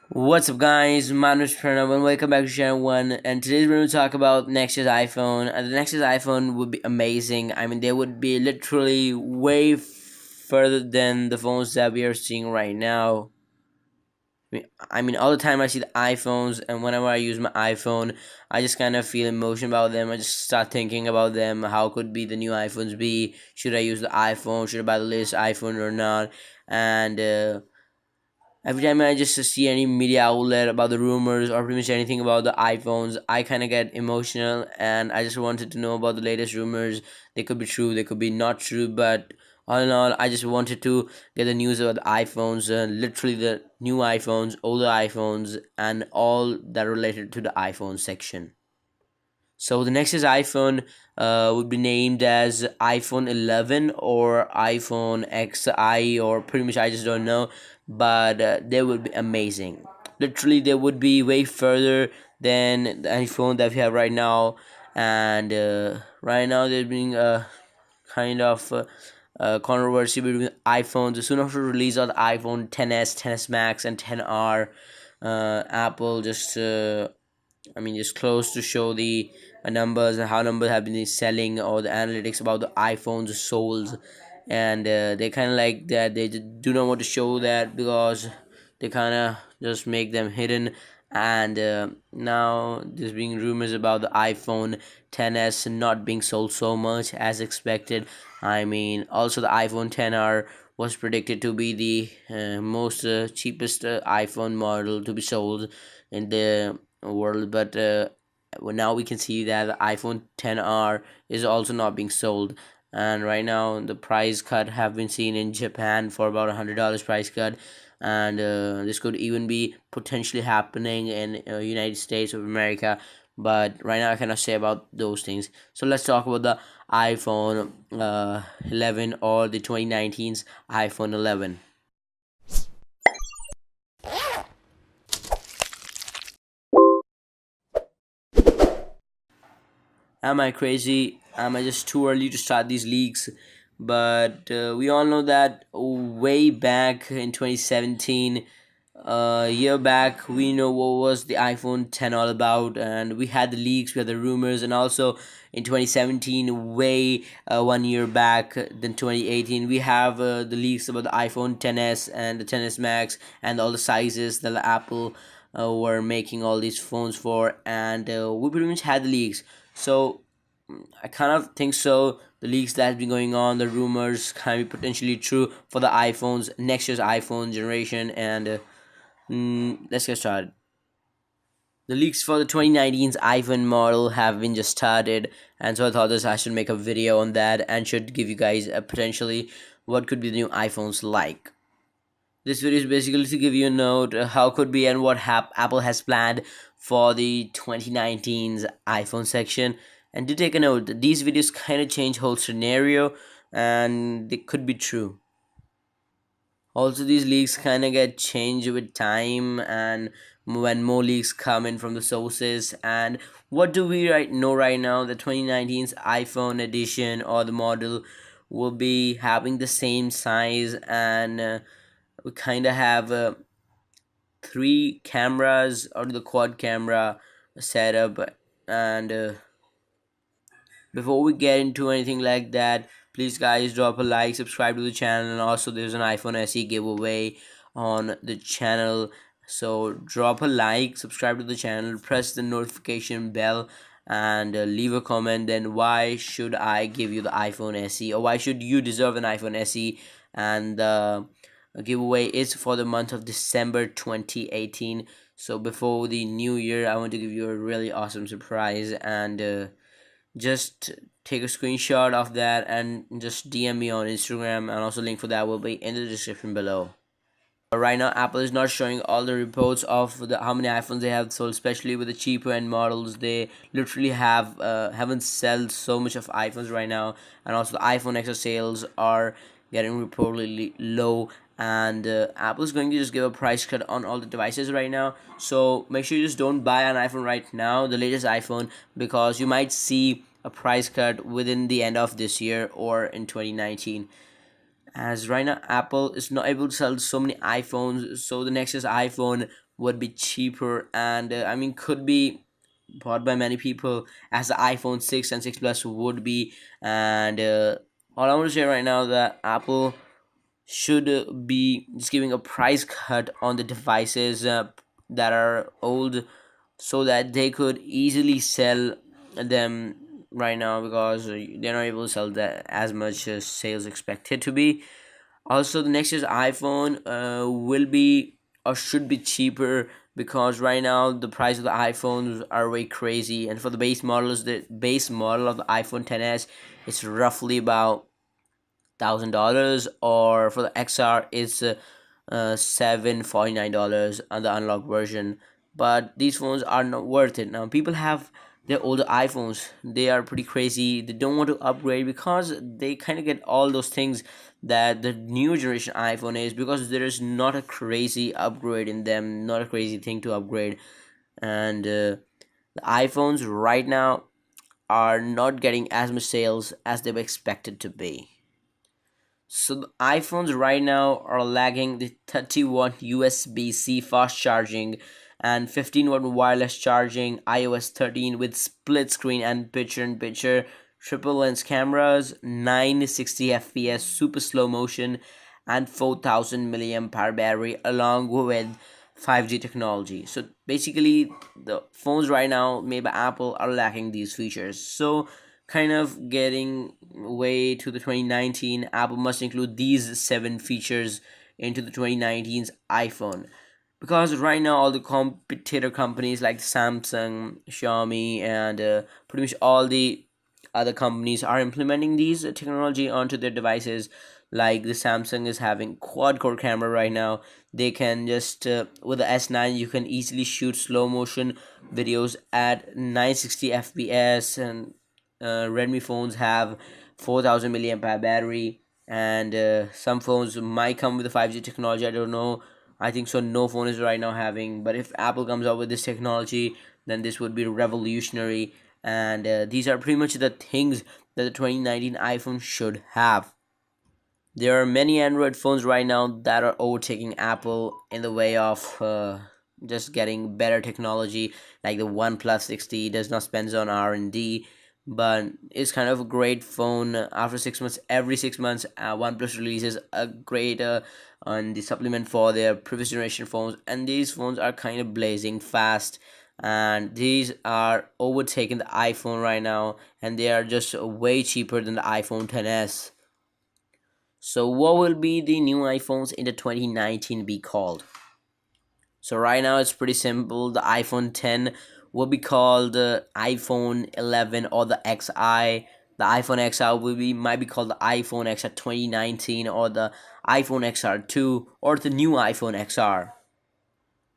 What's up, guys? My name is Pranav, and welcome back to Channel 1. And today we're going to talk about next year's iPhone. And the next year's iPhone would be amazing. I mean, they would be literally way further than the phones that we are seeing right now. I mean, all the time I see the iPhones, and whenever I use my iPhone, I just kind of feel emotion about them. I just start thinking about them. How could be the new iPhones be? Should I use the iPhone? Should I buy the latest iPhone or not? And every time I just see any media outlet about the rumors or pretty much anything about the iPhones, I kind of get emotional and I just wanted to know about the latest rumors. They could be true, they could be not true, but all in all, I just wanted to get the news about the iPhones, literally the new iPhones, older iPhones, and all that related to the iPhone section. So the next is iPhone would be named as iPhone 11 or iPhone XI, or pretty much I just don't know, but they would be amazing. Literally, they would be way further than the iPhone that we have right now, and right now there's been a kind of controversy between iPhones. Soon after release of the iPhone 10s, 10s Max, and 10R, Apple just close to show the numbers and how numbers have been selling or the analytics about the iPhones sold, and they kind of like that they do not want to show that because they kind of just make them hidden. And now there's being rumors about the iPhone 10s not being sold so much as expected. I mean, also the iPhone 10R was predicted to be the most cheapest iPhone model to be sold in the world, but well, now we can see that the iPhone 10R is also not being sold, and right now the price cut have been seen in Japan for about $100 price cut, and this could even be potentially happening in United States of America. But right now I cannot say about those things. So let's talk about the iPhone 11 or the 2019's iPhone 11. Am I crazy? Am I just too early to start these leaks? But we all know that way back in 2017, a year back, we know what was the iPhone 10 all about, and we had the leaks, we had the rumors, and also in 2017, way 1 year back, then 2018, we have the leaks about the iPhone 10s and the 10s Max and all the sizes that Apple were making all these phones for, and we pretty much had the leaks. So I kind of think so. The leaks that has been going on, the rumors can be potentially true for the iPhones, next year's iPhone generation, and let's get started. The leaks for the 2019's iPhone model have been just started, and so I thought this I should make a video on that and should give you guys potentially what could be the new iPhones like. This video is basically to give you a note how could be and what Apple has planned for the 2019's iPhone section. And do take a note that these videos kind of change whole scenario and they could be true. Also, these leaks kind of get changed with time and when more leaks come in from the sources. And what do we know right now? The 2019's iPhone edition or the model will be having the same size, and we kind of have three cameras or the quad camera setup. And before we get into anything like that, please guys drop a like, subscribe to the channel, and also there's an iPhone SE giveaway on the channel. So drop a like, subscribe to the channel, press the notification bell, and leave a comment. Then why should I give you the iPhone SE, or why should you deserve an iPhone SE? And the giveaway is for the month of December 2018. So before the new year, I want to give you a really awesome surprise, and just take a screenshot of that and just DM me on Instagram, and also link for that will be in the description below. Right now, Apple is not showing all the reports of how many iPhones they have sold, especially with the cheaper end models. They literally haven't sold so much of iPhones right now, and also the iPhone XR sales are getting reportedly low. And Apple is going to just give a price cut on all the devices right now. So make sure you just don't buy an iPhone right now, the latest iPhone, because you might see a price cut within the end of this year or in 2019. as right now Apple is not able to sell so many iPhones, so the next year's iPhone would be cheaper, and I mean could be bought by many people as the iPhone 6 and 6 Plus would be. And all I want to say right now that Apple should be just giving a price cut on the devices that are old, so that they could easily sell them right now, because they're not able to sell that as much as sales expected to be. Also, the next year's iPhone will be or should be cheaper, because right now the price of the iPhones are way crazy, and for the base model of the iPhone 10s, it's roughly about $1,000, or for the XR it's $749 on the unlocked version. But these phones are not worth it. Now people have their older iPhones, they are pretty crazy, they don't want to upgrade because they kind of get all those things that the new generation iPhone is, because there is not a crazy upgrade in them, not a crazy thing to upgrade. And the iPhones right now are not getting as much sales as they were expected to be. So the iPhones right now are lagging the 30-watt USB-C fast charging and 15-watt wireless charging, iOS 13 with split screen and picture-in-picture, triple lens cameras, 960 FPS super slow motion, and 4000 milliamp hour battery, along with 5G technology. So basically, the phones right now made by Apple are lacking these features. So kind of getting way to the 2019, Apple must include these seven features into the 2019's iPhone, because right now all the competitor companies like Samsung, Xiaomi, and pretty much all the other companies are implementing these technology onto their devices. Like the Samsung is having quad core camera right now. They can just with the S9 you can easily shoot slow motion videos at 960 fps, and Redmi phones have 4000 milliamp hour battery, and some phones might come with the 5G technology. I don't know. I think so. No phone is right now having, but if Apple comes out with this technology, then this would be revolutionary. And these are pretty much the things that the 2019 iPhone should have. There are many Android phones right now that are overtaking Apple in the way of just getting better technology. Like the OnePlus 60 does not spend on R&D, but it's kind of a great phone. After 6 months, every 6 months, OnePlus releases a great on the supplement for their previous generation phones, and these phones are kind of blazing fast. And these are overtaking the iPhone right now, and they are just way cheaper than the iPhone 10s. So what will be the new iPhones in the 2019 be called? So right now it's pretty simple. The iPhone 10 will be called the iPhone 11 or the XI. The iPhone XR will be might be called the iPhone XR 2019, or the iPhone XR 2, or the new iPhone XR.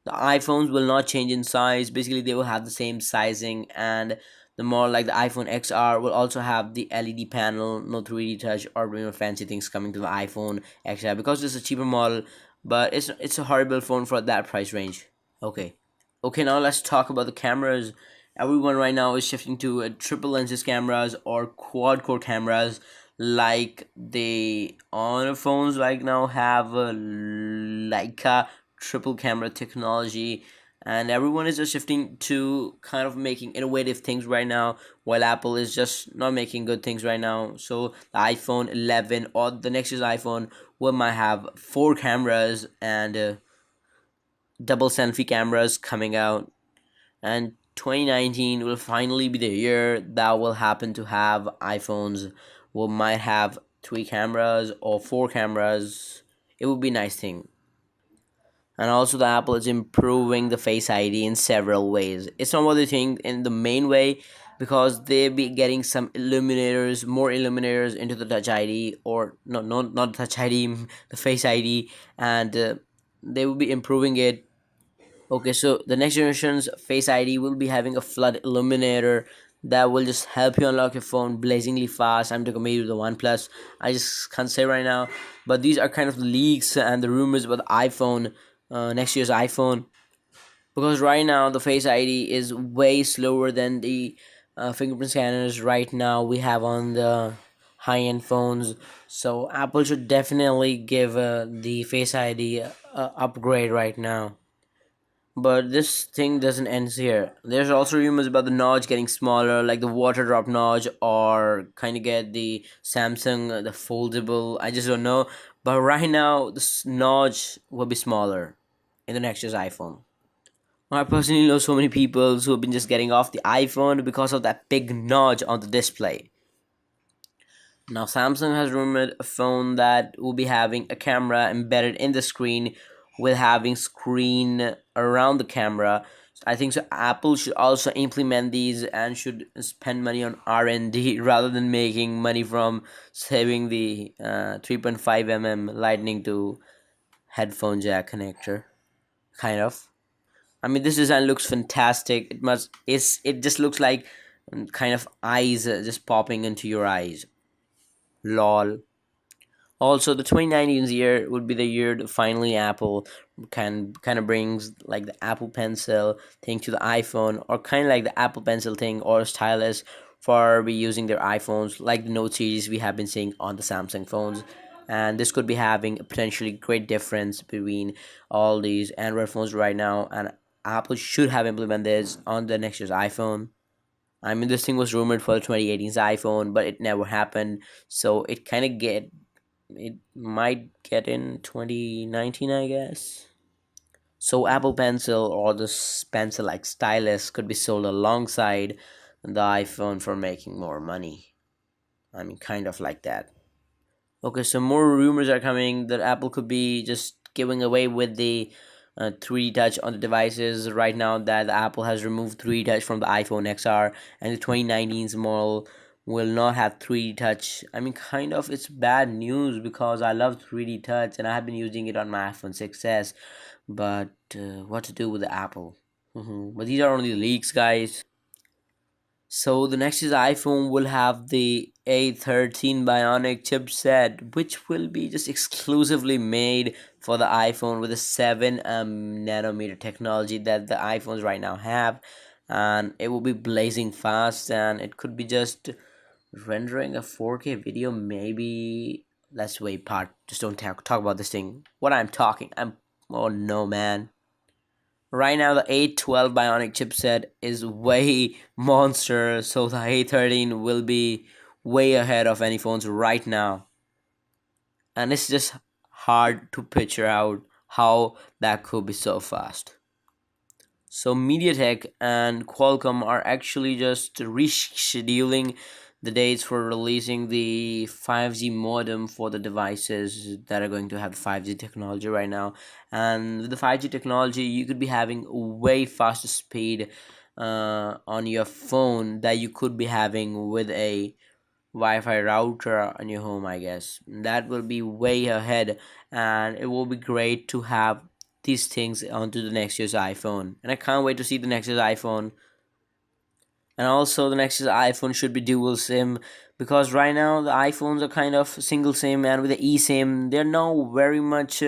The iPhones will not change in size. Basically, they will have the same sizing, and the more like the iPhone XR will also have the LED panel, no 3D touch or fancy things coming to the iPhone XR, because it's a cheaper model, but it's a horrible phone for that price range. Okay. Okay, now let's talk about the cameras. Everyone right now is shifting to triple lenses cameras or quad core cameras, like they on phones right now have Leica triple camera technology, and everyone is just shifting to kind of making innovative things right now, while Apple is just not making good things right now. So the iPhone 11 or the next year's iPhone will might have four cameras and double selfie cameras coming out, and 2019 will finally be the year that will happen to have iPhones will might have three cameras or four cameras. It would be a nice thing. And also the Apple is improving the Face ID in several ways. It's not what they think in the main way, because they be getting some illuminators, more illuminators into the Touch ID, or no, not Touch ID, the Face ID, and they will be improving it. Okay, so the next generation's Face ID will be having a flood illuminator that will just help you unlock your phone blazingly fast. I'm talking maybe the OnePlus. I just can't say right now, but these are kind of the leaks and the rumors about the iPhone, next year's iPhone, because right now the Face ID is way slower than the fingerprint scanners right now we have on the high-end phones. So Apple should definitely give the Face ID upgrade right now. But this thing doesn't end here. There's also rumors about the notch getting smaller, like the water drop notch, or kind of get the Samsung the foldable. I just don't know. But right now, this notch will be smaller in the next year's iPhone. I personally know so many people who have been just getting off the iPhone because of that big notch on the display. Now, Samsung has rumored a phone that will be having a camera embedded in the screen with having screen around the camera. I think so. Apple should also implement these and should spend money on R&D rather than making money from saving the 3.5 mm lightning to headphone jack connector. Kind of. I mean, this design looks fantastic. It just looks like kind of eyes just popping into your eyes. Lol. Also, the 2019 year would be the year that finally Apple can kind of brings like the Apple Pencil thing to the iPhone, or kind of like the Apple Pencil thing or stylus for be using their iPhones, like the Note series we have been seeing on the Samsung phones. And this could be having a potentially great difference between all these Android phones right now, and Apple should have implemented this on the next year's iPhone. I mean, this thing was rumored for the 2018's iPhone, but it never happened. So it might get in 2019, I guess. So Apple Pencil or this pencil like stylus could be sold alongside the iPhone for making more money. I mean, kind of like that. Okay, so more rumors are coming that Apple could be just giving away with the 3D touch on the devices right now that Apple has removed 3D touch from the iPhone XR, and the 2019's model will not have 3D touch. I mean, kind of it's bad news because I love 3D touch and I have been using it on my iPhone 6s, but what to do with the Apple? But these are only leaks, guys. So the next is iPhone will have the A13 Bionic chipset, which will be just exclusively made for the iPhone with a 7 nanometer technology that the iPhones right now have, and it will be blazing fast, and it could be just rendering a 4K video. Maybe let's wait part. Just don't talk about this thing. What I'm talking. I'm oh no man. Right now, the A12 Bionic chipset is way monster, so the A13 will be way ahead of any phones right now. And it's just hard to picture out how that could be so fast. So MediaTek and Qualcomm are actually just rescheduling the dates for releasing the 5G modem for the devices that are going to have 5G technology right now. And with the 5G technology, you could be having way faster speed on your phone that you could be having with a Wi-Fi router on your home, I guess. That will be way ahead, and it will be great to have these things onto the next year's iPhone. And I can't wait to see the next year's iPhone. And also, the next year's iPhone should be dual SIM, because right now the iPhones are kind of single SIM, and with the eSIM, they're not very much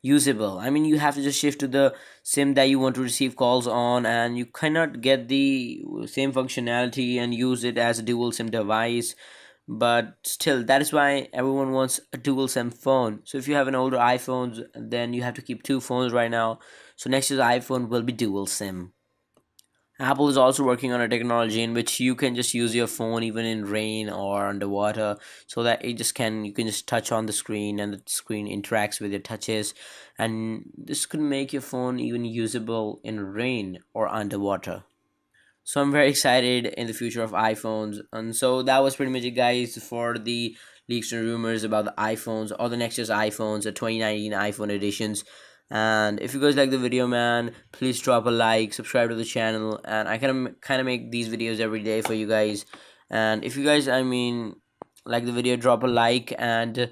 usable. I mean, you have to just shift to the SIM that you want to receive calls on, and you cannot get the same functionality and use it as a dual SIM device. But still, that is why everyone wants a dual SIM phone. So if you have an older iPhones, then you have to keep two phones right now. So next year's iPhone will be dual SIM. Apple is also working on a technology in which you can just use your phone even in rain or underwater, so that you can just touch on the screen and the screen interacts with your touches, and this could make your phone even usable in rain or underwater. So I'm very excited in the future of iPhones. And so that was pretty much it, guys, for the leaks and rumors about the iPhones or the next year's iPhones, the 2019 iPhone editions. And if you guys like the video, man, please drop a like, subscribe to the channel, and I kind of make these videos every day for you guys. And if you guys, I mean, like the video, drop a like and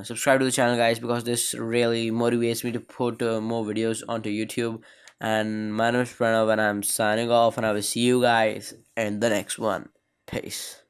subscribe to the channel, guys, because this really motivates me to put more videos onto YouTube. And my name is Pranav, and I'm signing off, and I will see you guys in the next one. Peace.